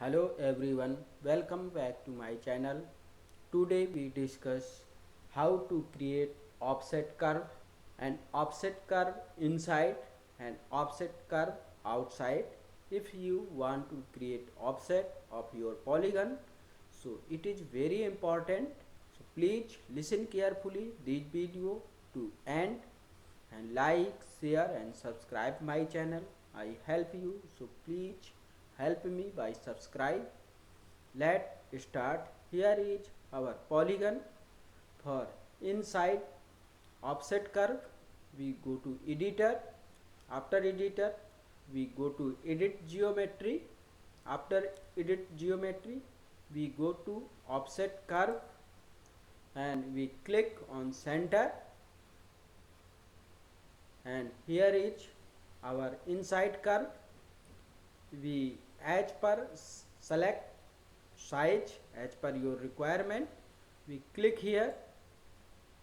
Hello everyone, welcome back to my channel. Today we discuss how to create offset curve and offset curve inside and offset curve outside. If you want to create offset of your polygon, so it is very important. So please listen carefully this video to end and like, share and subscribe my channel. I help you, so please help me by subscribe. Let's start. Here is our polygon for inside offset curve. We go to editor. After editor we go to edit geometry. After edit geometry we go to offset curve and we click on center, and here is our inside curve. We as per select size as per your requirement. We click here,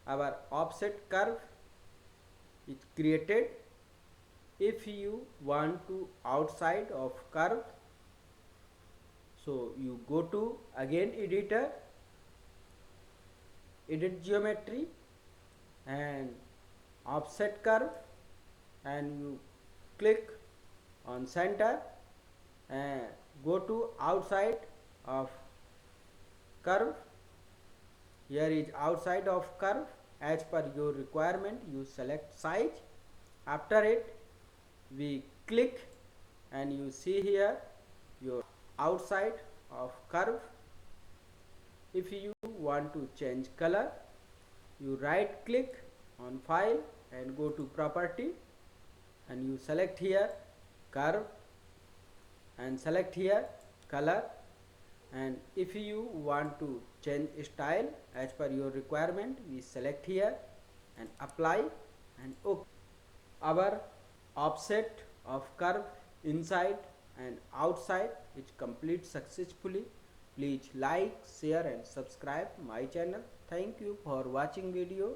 our offset curve is created. If you want to outside of curve, so you go to again editor, edit geometry and offset curve, and you click on center and go to outside of curve. Here is outside of curve. As per your requirement you select size. After it we click and you see here your outside of curve. If you want to change color, you right click on file and go to property and you select here curve and select here color. And if you want to change style as per your requirement, we select here and apply and OK. Our offset of curve inside and outside is complete successfully. Please like, share and subscribe my channel. Thank you for watching video.